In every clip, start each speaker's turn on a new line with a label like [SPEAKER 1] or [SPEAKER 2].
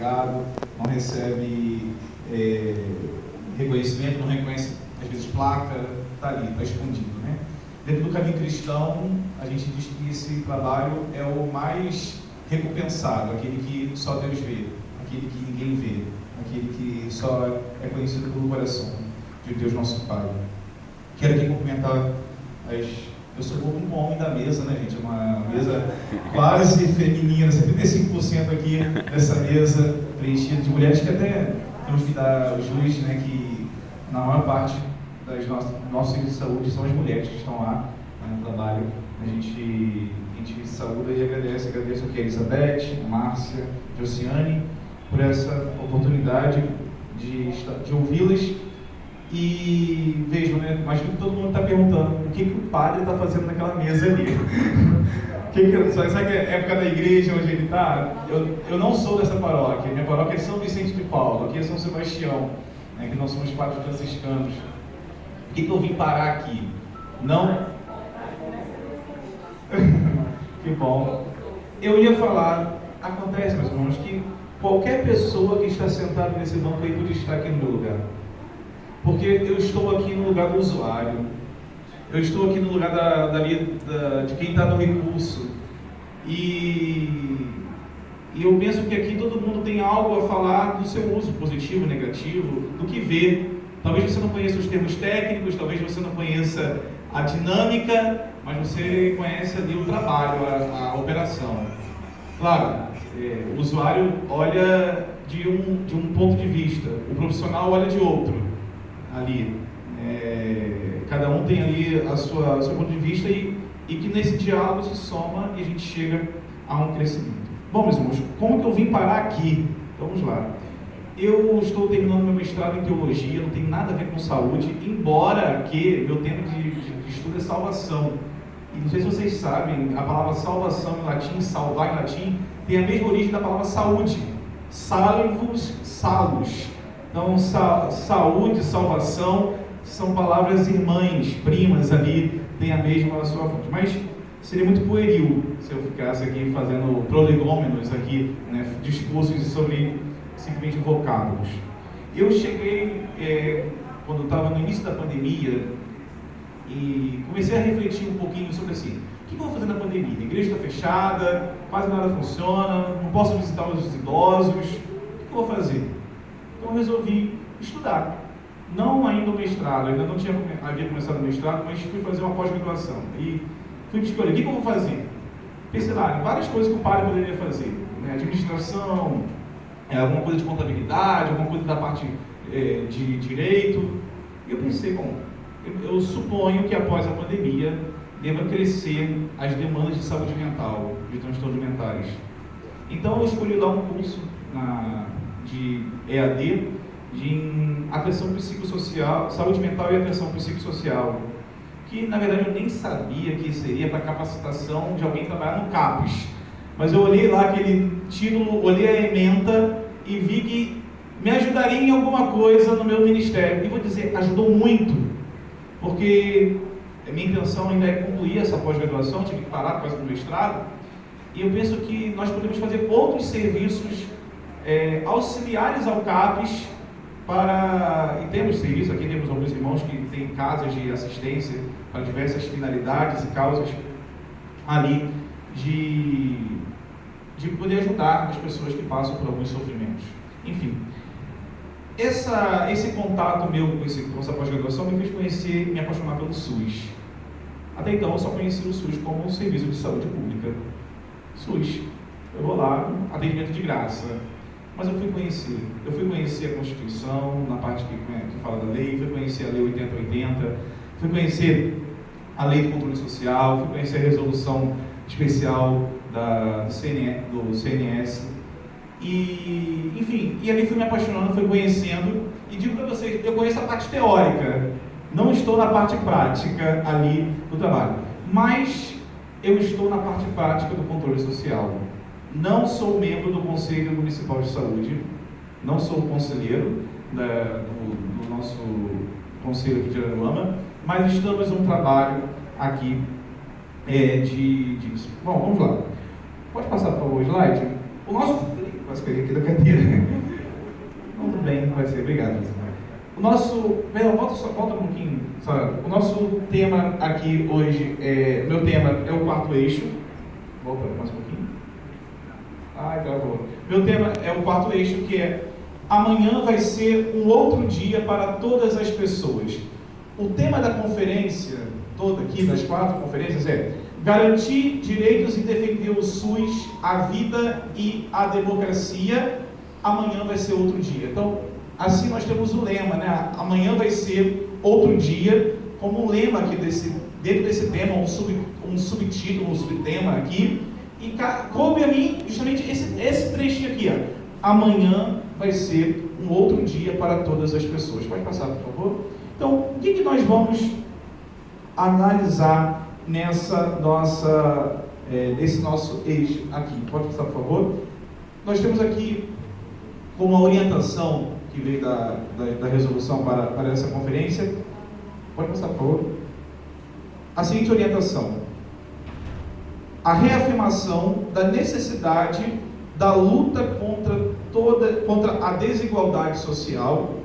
[SPEAKER 1] empregado, não recebe reconhecimento, não reconhece, às vezes, placa, está ali, está escondido, né? Dentro do caminho cristão, a gente diz que esse trabalho é o mais recompensado, aquele que só Deus vê, aquele que ninguém vê, aquele que só é conhecido pelo coração de Deus nosso Pai. Quero aqui cumprimentar eu sou um homem da mesa, né, gente? Uma mesa quase feminina, 75% aqui dessa mesa preenchida de mulheres que até temos que dar o jus, né, que na maior parte das nossos serviços de saúde são as mulheres que estão lá no trabalho. A gente saúda e agradece aqui a Elizabeth, a Márcia, a Josiane, por essa oportunidade de ouvi-las. E vejam, né? Imagino que todo mundo está perguntando o que o padre está fazendo naquela mesa ali. Sabe que é época da igreja onde ele está? Eu não sou dessa paróquia, minha paróquia é São Vicente de Paulo, aqui é São Sebastião, né, que nós somos padres franciscanos. Por que eu vim parar aqui? Não. Que bom. Eu ia falar, acontece, meus irmãos, que qualquer pessoa que está sentada nesse banco aí podia estar aqui no meu lugar. Porque eu estou aqui no lugar do usuário, eu estou aqui no lugar de quem está no recurso, e eu penso que aqui todo mundo tem algo a falar do seu uso positivo, negativo, do que vê. Talvez você não conheça os termos técnicos, talvez você não conheça a dinâmica, mas você conhece ali o trabalho, a operação. Claro, o usuário olha de um ponto de vista, o profissional olha de outro. Ali, cada um tem ali o seu ponto de vista e que nesse diálogo se soma e a gente chega a um crescimento. Bom, meus irmãos, como que eu vim parar aqui? Vamos lá. Eu estou terminando meu mestrado em teologia, não tem nada a ver com saúde, embora que meu tema de estudo é salvação. E não sei se vocês sabem, a palavra salvação em latim, salvar em latim, tem a mesma origem da palavra saúde. Salvus, salus. Então, saúde, salvação, são palavras irmãs, primas ali, tem a mesma sua fonte. Mas seria muito pueril se eu ficasse aqui fazendo prolegômenos aqui, né, discursos sobre simplesmente vocábulos. Eu cheguei, quando eu estava no início da pandemia, e comecei a refletir um pouquinho sobre assim, o que eu vou fazer na pandemia? A igreja está fechada, quase nada funciona, não posso visitar os idosos, o que eu vou fazer? Então eu resolvi estudar, não ainda o mestrado, ainda não havia começado o mestrado, mas fui fazer uma pós-graduação e fui escolher, o que eu vou fazer? Pensei lá, várias coisas que o padre poderia fazer, né? Administração, alguma coisa de contabilidade, alguma coisa da parte de direito, e eu pensei, bom, eu suponho que após a pandemia deva crescer as demandas de saúde mental, de transtornos mentais. Então eu escolhi dar um curso de EAD, de atenção psicossocial, saúde mental e atenção psicossocial, que na verdade eu nem sabia que seria para capacitação de alguém que trabalhar no CAPES, mas eu olhei lá aquele título, olhei a ementa e vi que me ajudaria em alguma coisa no meu ministério, e vou dizer, ajudou muito, porque a minha intenção ainda é concluir essa pós-graduação, tive que parar por causa do mestrado, e eu penso que nós podemos fazer outros serviços auxiliares ao CAPES e temos serviço, aqui temos alguns irmãos que têm casas de assistência para diversas finalidades e causas ali de poder ajudar as pessoas que passam por alguns sofrimentos. Enfim, esse contato meu com essa pós-graduação me fez me apaixonar pelo SUS. Até então eu só conhecia o SUS como um serviço de saúde pública. SUS, eu vou lá, atendimento de graça. Mas eu fui conhecer a Constituição, na parte que fala da lei, fui conhecer a Lei 8080, fui conhecer a Lei do Controle Social, fui conhecer a resolução especial do CNS, e, enfim, e ali fui me apaixonando, fui conhecendo, e digo para vocês, eu conheço a parte teórica, não estou na parte prática ali do trabalho, mas eu estou na parte prática do controle social. Não sou membro do Conselho Municipal de Saúde, não sou conselheiro do nosso conselho aqui de Araruama, mas estamos num trabalho aqui disso. Bom, vamos lá. Pode passar para o slide? O nosso currículo quase caí aqui da cadeira. Tudo bem, vai ser, obrigado. O nosso, volta um pouquinho, só. O nosso tema aqui hoje, meu tema é o quarto eixo. Volta mais um pouquinho. Travou. Meu tema é o quarto eixo, que é: amanhã vai ser um outro dia para todas as pessoas. O tema da conferência toda aqui, das 4 conferências, é garantir direitos e defender o SUS, a vida e a democracia. Amanhã vai ser outro dia. Então, assim nós temos o lema, né? Amanhã vai ser outro dia, como um lema aqui dentro desse tema, um subtítulo, um subtema aqui. E coube a mim justamente esse trechinho aqui, ó. Amanhã vai ser um outro dia para todas as pessoas. Pode passar, por favor? Então, o que nós vamos analisar nesse nosso eixo aqui? Pode passar, por favor? Nós temos aqui como a orientação que veio da resolução para essa conferência. Pode passar, por favor? A seguinte orientação: a reafirmação da necessidade da luta contra a desigualdade social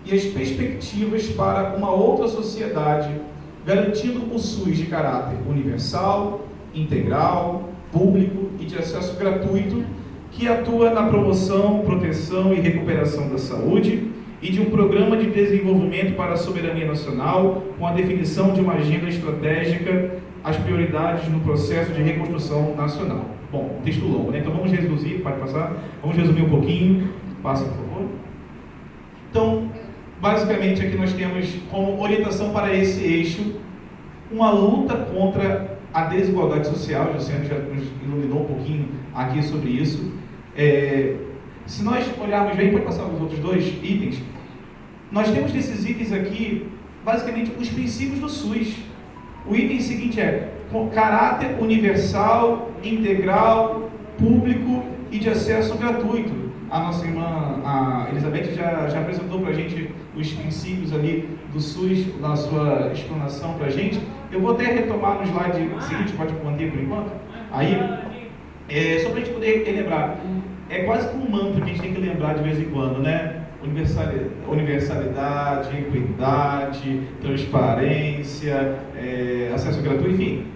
[SPEAKER 1] e as perspectivas para uma outra sociedade, garantindo o SUS de caráter universal, integral, público e de acesso gratuito, que atua na promoção, proteção e recuperação da saúde, e de um programa de desenvolvimento para a soberania nacional, com a definição de uma agenda estratégica, as prioridades no processo de reconstrução nacional. Bom, texto longo, né? Então vamos reduzir, pode passar, vamos resumir um pouquinho. Passa, por favor. Então, basicamente aqui nós temos como orientação para esse eixo uma luta contra a desigualdade social. O Luciano já nos iluminou um pouquinho aqui sobre isso. Se nós olharmos bem, pode passar os outros 2 itens, nós temos nesses itens aqui, basicamente, os princípios do SUS. O item seguinte é caráter universal, integral, público e de acesso gratuito. A nossa irmã, a Elizabeth, já apresentou para a gente os princípios ali do SUS, na sua explanação para a gente. Eu vou até retomar no slide seguinte, pode manter por enquanto? Aí, só para a gente poder lembrar. É quase como um mantra que a gente tem que lembrar de vez em quando, né? Universalidade, equidade, transparência, acesso gratuito, enfim.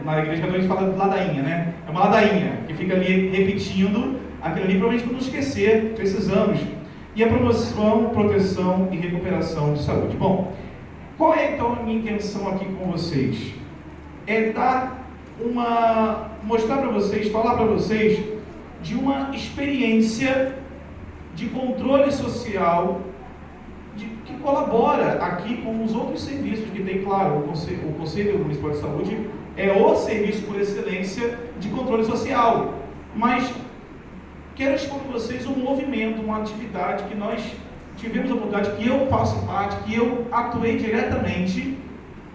[SPEAKER 1] Na igreja católica a gente fala de ladainha, né? É uma ladainha que fica ali repetindo aquilo ali, provavelmente para não esquecer, precisamos. E a promoção, proteção e recuperação de saúde. Bom, qual é então a minha intenção aqui com vocês? É mostrar para vocês, falar para vocês de uma experiência de controle social que colabora aqui com os outros serviços que tem, claro, o Conselho Municipal de Saúde é o serviço por excelência de controle social, mas quero expor para vocês um movimento, uma atividade que nós tivemos a oportunidade, que eu faço parte, que eu atuei diretamente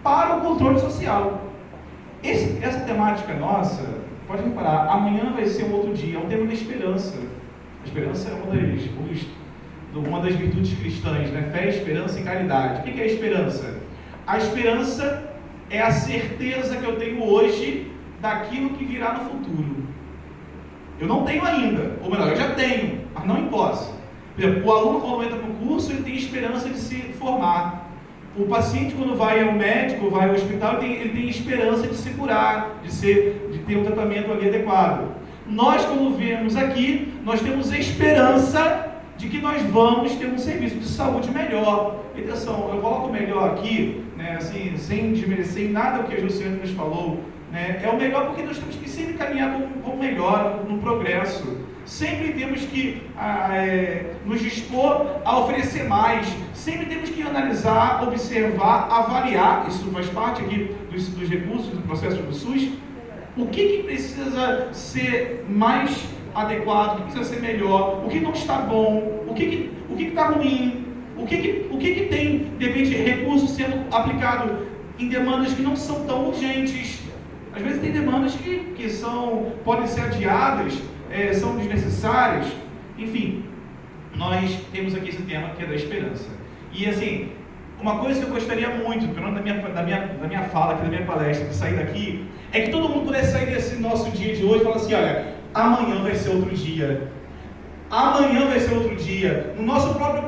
[SPEAKER 1] para o controle social. Essa temática nossa, pode reparar, amanhã vai ser um outro dia, é um tema da esperança. A esperança é uma das virtudes cristãs, né? Fé, esperança e caridade. O que é a esperança? A esperança é a certeza que eu tenho hoje daquilo que virá no futuro. Eu não tenho ainda, ou melhor, eu já tenho, mas não em posse. Por exemplo, o aluno, quando entra no curso, ele tem esperança de se formar. O paciente, quando vai ao médico, vai ao hospital, ele tem esperança de se curar, de ter um tratamento ali adequado. Nós, quando viemos aqui, nós temos esperança de que nós vamos ter um serviço de saúde melhor. E atenção, eu coloco melhor aqui, né, assim, sem desmerecer em nada o que a Luciana nos falou, né, é o melhor porque nós temos que sempre caminhar com o melhor, no progresso. Sempre temos que nos dispor a oferecer mais. Sempre temos que analisar, observar, avaliar. Isso faz parte aqui dos recursos do processo do SUS. O que precisa ser mais adequado, o que precisa ser melhor, o que não está bom, o que está ruim, o que tem, de repente, recurso sendo aplicado em demandas que não são tão urgentes. Às vezes tem demandas que podem ser adiadas, são desnecessárias. Enfim, nós temos aqui esse tema que é da esperança. E assim, uma coisa que eu gostaria muito, pelo menos da minha fala aqui, da minha palestra, de sair daqui, é que todo mundo pudesse sair desse nosso dia de hoje e falar assim: olha, amanhã vai ser outro dia. Amanhã vai ser outro dia. No nosso próprio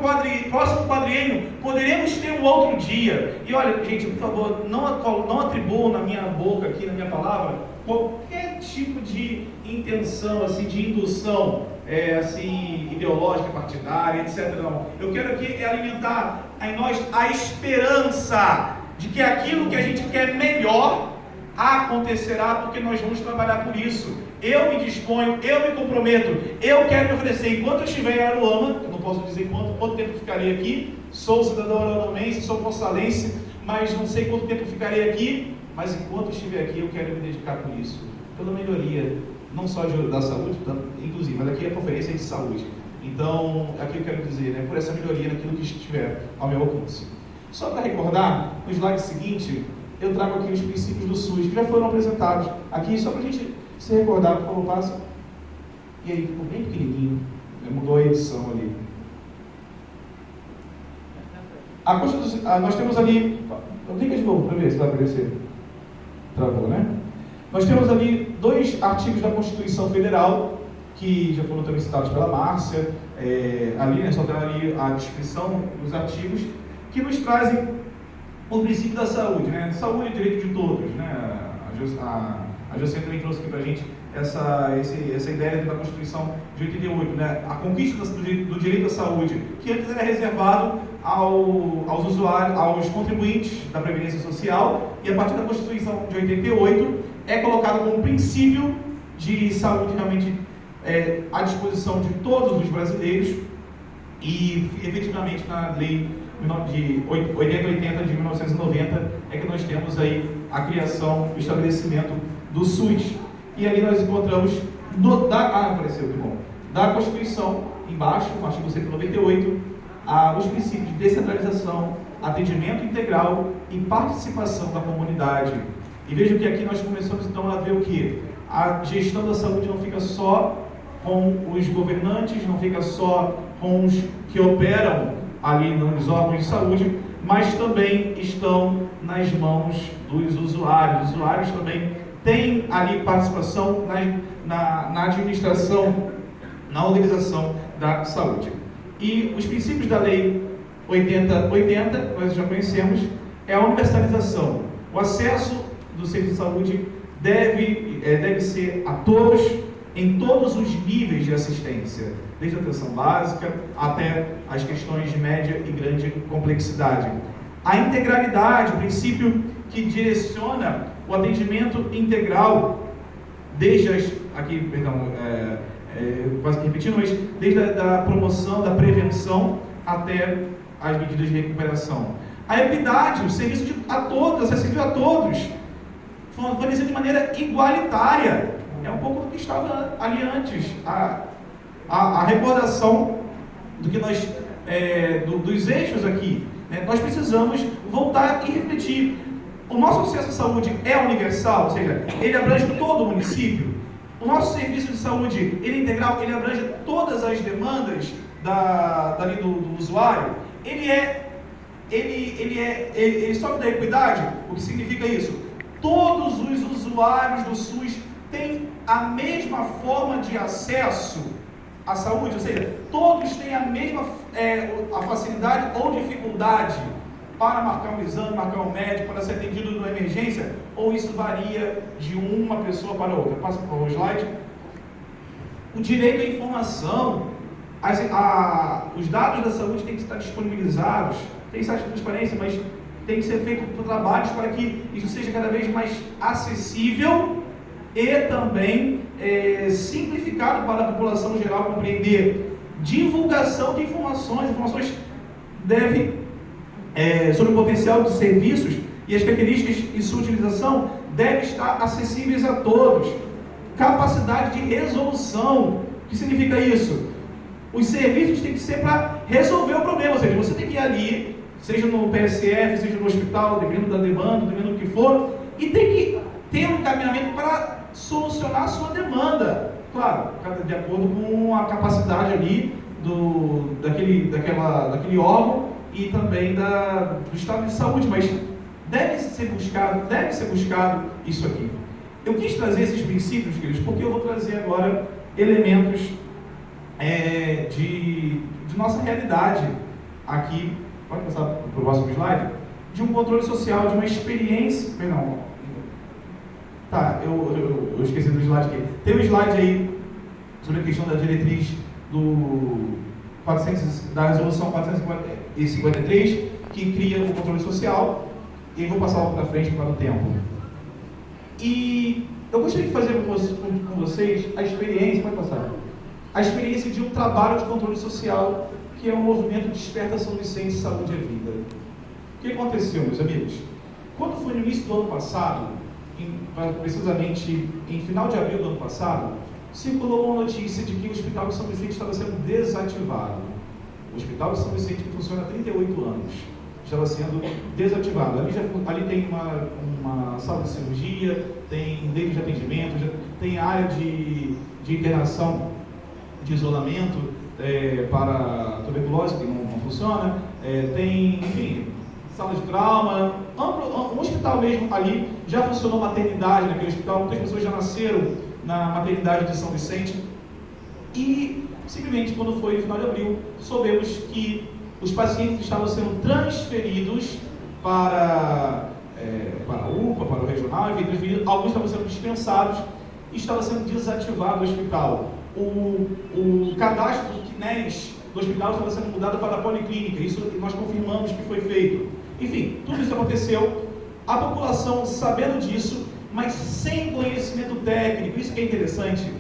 [SPEAKER 1] próximo quadriênio, poderemos ter um outro dia. E olha, gente, por favor, não atribuam na minha boca aqui, na minha palavra, qualquer tipo de intenção, assim, de indução, assim, ideológica, partidária, etc. Não. Eu quero aqui alimentar em nós a esperança de que aquilo que a gente quer melhor acontecerá, porque nós vamos trabalhar por isso. Eu me disponho, eu me comprometo, eu quero me oferecer. Enquanto eu estiver em Aruama, eu não posso dizer quanto tempo ficarei aqui, sou cidadão aruamense, sou consalense, mas não sei quanto tempo ficarei aqui, mas enquanto estiver aqui, eu quero me dedicar por isso, pela melhoria, não só da saúde, inclusive, mas aqui é a conferência de saúde. Então, aqui eu quero dizer, né, por essa melhoria naquilo que estiver ao meu alcance. Só para recordar, no slide seguinte, eu trago aqui os princípios do SUS, que já foram apresentados aqui, só para a gente se recordar, por favor, passa. E aí, ficou bem pequenininho, mudou a edição ali. Nós temos ali, clica de novo para ver se vai aparecer. Travou, né? Nós temos ali 2 artigos da Constituição Federal, que já foram também citados pela Márcia, ali, né, só tem ali a descrição dos artigos, que nos trazem o princípio da saúde, né? Saúde é direito de todos, né? A José também trouxe aqui para a gente essa ideia da Constituição de 88, né? A conquista do direito à saúde, que antes era reservado aos usuários, aos contribuintes da Previdência Social, e a partir da Constituição de 88 é colocado como princípio de saúde realmente à disposição de todos os brasileiros, e efetivamente na lei de 8080 de 1990 é que nós temos aí a criação, o estabelecimento do SUS. E ali nós encontramos apareceu, que bom, da Constituição, embaixo, no artigo 198, os princípios de descentralização, atendimento integral e participação da comunidade. E vejam que aqui nós começamos então a ver o que? A gestão da saúde não fica só com os governantes, não fica só com os que operam ali nos órgãos de saúde, mas também estão nas mãos dos usuários. Os usuários também têm ali participação na administração, na organização da saúde. E os princípios da Lei 8080, nós já conhecemos, é a universalização. O acesso do serviço de saúde deve ser a todos, em todos os níveis de assistência, desde a atenção básica até as questões de média e grande complexidade. A integralidade, o princípio que direciona o atendimento integral, desde quase que repetindo, mas desde a promoção, da prevenção até as medidas de recuperação. A equidade, o serviço a todos, acessível a todos, fornecido de maneira igualitária. É um pouco do que estava ali antes, a recordação do que nós, dos eixos aqui, né? Nós precisamos voltar e refletir. O nosso acesso à saúde é universal, ou seja, ele abrange todo o município. O nosso serviço de saúde, ele é integral, ele abrange todas as demandas dali do usuário. Ele sofre da equidade. O que significa isso? Todos os usuários do SUS têm a mesma forma de acesso à saúde, ou seja, todos têm a mesma a facilidade ou dificuldade para marcar um exame, marcar um médico, para ser atendido numa emergência, ou isso varia de uma pessoa para outra? Passa por favor o slide. O direito à informação, os dados da saúde têm que estar disponibilizados, tem site de transparência, mas tem que ser feito trabalhos para que isso seja cada vez mais acessível e também simplificado para a população geral compreender. Divulgação de informações sobre o potencial dos serviços e as características e sua utilização devem estar acessíveis a todos. Capacidade de resolução. O que significa isso? Os serviços têm que ser para resolver o problema, ou seja, você tem que ir ali, seja no PSF, seja no hospital, dependendo da demanda, dependendo do que for, e tem que ter um encaminhamento para solucionar a sua demanda. Claro, de acordo com a capacidade ali daquele órgão e também do estado de saúde, mas deve ser buscado isso aqui. Eu quis trazer esses princípios, queridos, porque eu vou trazer agora elementos de nossa realidade aqui. Pode passar para o próximo slide? De um controle social, de uma experiência. Perdão. Tá, eu esqueci do slide aqui. Tem um slide aí sobre a questão da diretriz da resolução 453, que cria o controle social, e eu vou passar logo para frente para o tempo. E eu gostaria de fazer com vocês a experiência, pode passar, a experiência de um trabalho de controle social, que é um movimento Desperta São Vicente, Saúde é Vida. O que aconteceu, meus amigos? Quando foi no início do ano passado, precisamente em final de abril do ano passado, circulou uma notícia de que o Hospital de São Vicente estava sendo desativado. O Hospital de São Vicente, que funciona há 38 anos, estava sendo desativado. Ali tem uma sala de cirurgia, tem leito de atendimento, tem área de internação, de isolamento para tuberculose, que não funciona, tem, enfim, sala de trauma, um hospital mesmo ali. Já funcionou maternidade naquele hospital, muitas pessoas já nasceram na maternidade de São Vicente. E simplesmente quando foi no final de abril, soubemos que os pacientes estavam sendo transferidos para a UPA, para o regional, alguns estavam sendo dispensados e estava sendo desativado o hospital. O cadastro do CNES do hospital estava sendo mudado para a policlínica, isso nós confirmamos que foi feito. Enfim, tudo isso aconteceu, a população sabendo disso, mas sem conhecimento técnico. Isso que é interessante.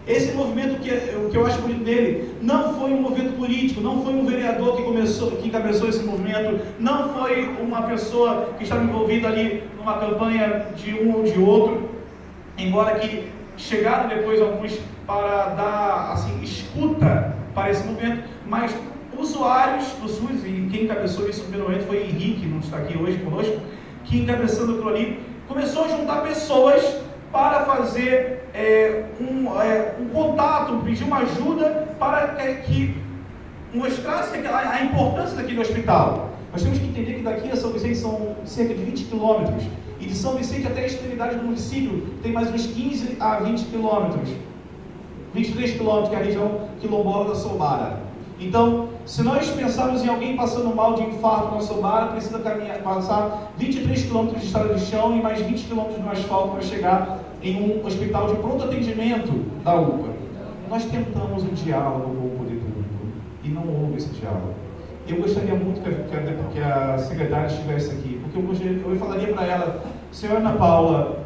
[SPEAKER 1] Esse movimento, o que eu acho bonito nele, não foi um movimento político, não foi um vereador que encabeçou esse movimento, não foi uma pessoa que estava envolvida ali numa campanha de um ou de outro, embora que chegaram depois alguns para dar assim, escuta para esse movimento, mas usuários do SUS, e quem encabeçou isso no primeiro momento foi Henrique, não está aqui hoje conosco, que encabeçando aquilo ali, começou a juntar pessoas para fazer um contato, pedir uma ajuda para que mostrasse a importância daquele hospital. Nós temos que entender que daqui a São Vicente são cerca de 20 quilômetros, e de São Vicente até a extremidade do município tem mais uns 15 a 20 quilômetros, 23 quilômetros, que é a região quilombola da Soubara. Então, se nós pensarmos em alguém passando mal de infarto na Soubara, precisa passar 23 quilômetros de estrada de chão e mais 20 quilômetros no asfalto para chegar em um hospital de pronto atendimento da UPA. Nós tentamos um diálogo com o poder público e não houve esse diálogo. Eu gostaria muito que a secretária estivesse aqui, porque eu falaria para ela: senhora Ana Paula,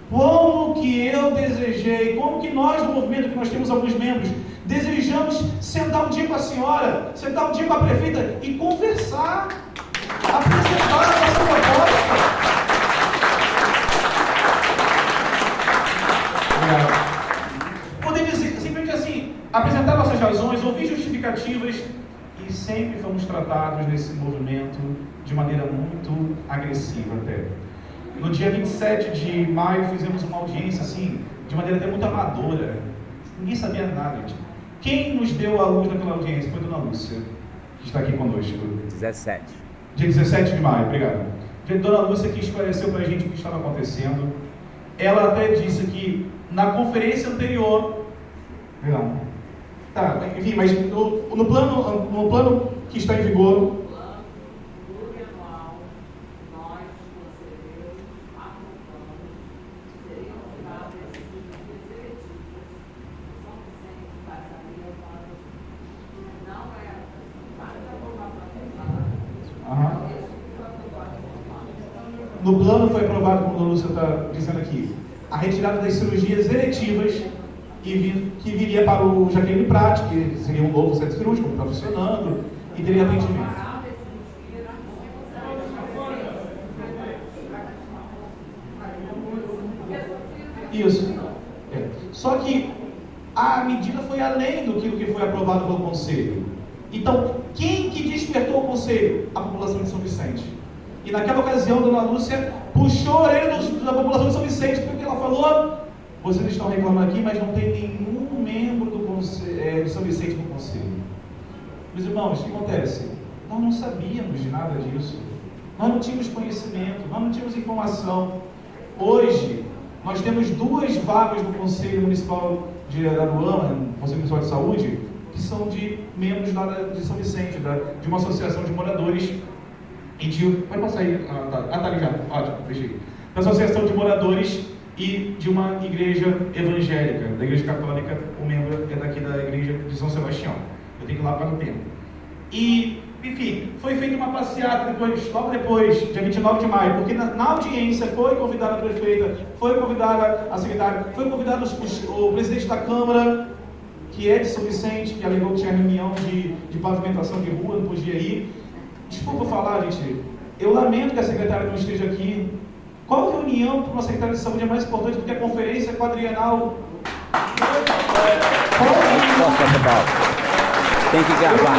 [SPEAKER 1] como que eu desejei, como que nós do movimento, que nós temos alguns membros, desejamos sentar um dia com a senhora, sentar um dia com a prefeita e conversar, apresentar a nossa proposta. Poder dizer, simplesmente assim, apresentar nossas razões, ouvir justificativas, e sempre fomos tratados nesse movimento de maneira muito agressiva até. No dia 27 de maio fizemos uma audiência assim, de maneira até muito amadora. Ninguém sabia nada, gente. Quem nos deu a luz naquela audiência foi a Dona Lúcia, que está aqui conosco.
[SPEAKER 2] 17.
[SPEAKER 1] Dia 17 de maio, obrigado. Dona Lúcia que esclareceu para a gente o que estava acontecendo. Ela até disse que na conferência anterior... Não. Tá, enfim, mas no plano que está em vigor... No plano foi aprovado, como a Lúcia está dizendo aqui, a retirada das cirurgias eletivas que viria para o Jaqueline Prat, que seria um novo centro cirúrgico, está funcionando, e teria atendimento. Isso. Só que a medida foi além do que foi aprovado pelo Conselho. Então, quem que despertou o Conselho? A população de São Vicente. E naquela ocasião, Dona Lúcia puxou a orelha da população de São Vicente, porque ela falou: vocês estão reclamando aqui, mas não tem nenhum membro do São Vicente no Conselho. Meus irmãos, o que acontece? Nós não sabíamos de nada disso. Nós não tínhamos conhecimento, nós não tínhamos informação. Hoje, nós temos 2 vagas no Conselho Municipal de Araruama, no Conselho Municipal de Saúde, que são de membros de São Vicente, de uma associação de moradores e de... Pode passar aí? Tá ali já. Ótimo, fechei. Da associação de moradores e de uma igreja evangélica, da igreja católica. O membro é daqui da igreja de São Sebastião. Eu tenho que ir lá para o tempo. E, enfim, foi feita uma passeata logo depois, dia 29 de maio, porque na audiência foi convidada a prefeita, foi convidada a secretária, foi convidado o presidente da Câmara, que é de São Vicente, que alegou que tinha reunião de pavimentação de rua, não podia ir. Desculpa falar, gente, eu lamento que a secretária não esteja aqui. Qual reunião para uma secretária de saúde é mais importante do que a conferência quadrienal?
[SPEAKER 2] Tem que gravar.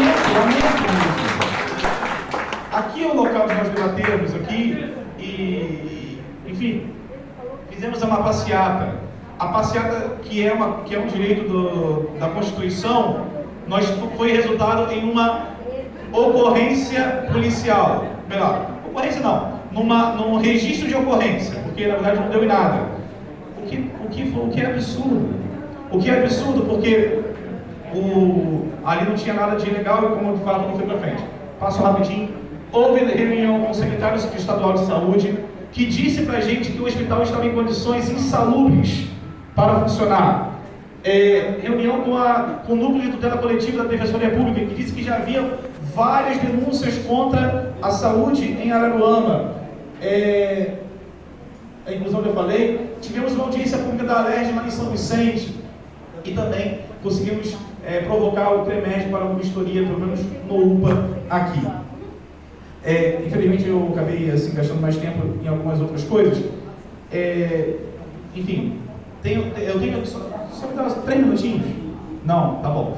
[SPEAKER 1] Aqui é o local de nós debatermos aqui e, enfim, fizemos uma passeata. A passeata que é um direito da Constituição, foi resultado em uma ocorrência policial. Melhor, ocorrência não, num registro de ocorrência, porque na verdade não deu em nada. O que é absurdo. O que é absurdo porque ali não tinha nada de ilegal e, como eu falo, não foi para frente. Passo rapidinho. Houve reunião com o secretário estadual de saúde, que disse para a gente que o hospital estava em condições insalubres para funcionar. Reunião com o núcleo de tutela coletiva da Defensoria Pública, que disse que já havia várias denúncias contra a saúde em Araruama. A inclusão que eu falei. Tivemos uma audiência pública da Alerj lá em São Vicente e também conseguimos provocar o CREMED para uma vistoria, pelo menos no UPA aqui. Infelizmente eu acabei assim, gastando mais tempo em algumas outras coisas. Enfim, eu tenho só me dá 3 minutinhos? Não, tá bom.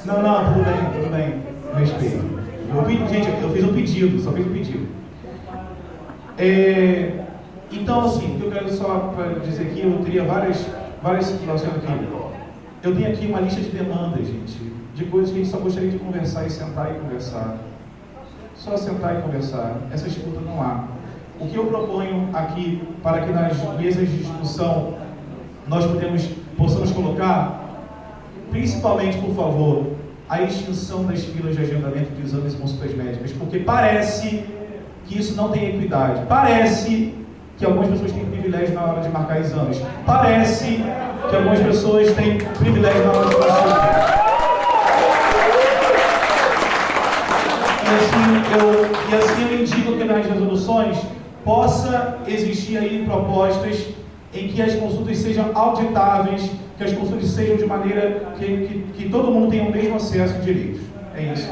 [SPEAKER 1] Não, tudo bem, respeito. Gente, eu fiz um pedido, só fiz um pedido. Então, assim, o que eu quero só para dizer aqui, eu teria várias situações aqui. Eu tenho aqui uma lista de demandas, gente, de coisas que a gente só gostaria de conversar e sentar e conversar. Só sentar e conversar. Essa disputa não há. O que eu proponho aqui, para que nas mesas de discussão nós possamos colocar, principalmente, por favor, a extinção das filas de agendamento de exames e consultas médicas, porque parece que isso não tem equidade. Parece que algumas pessoas têm privilégio na hora de marcar exames. Parece que algumas pessoas têm privilégio na hora de consulta. E assim eu indico que nas resoluções possa existir aí propostas em que as consultas sejam auditáveis, que as consultas sejam de maneira que todo mundo tenha o mesmo acesso a direitos. É isso.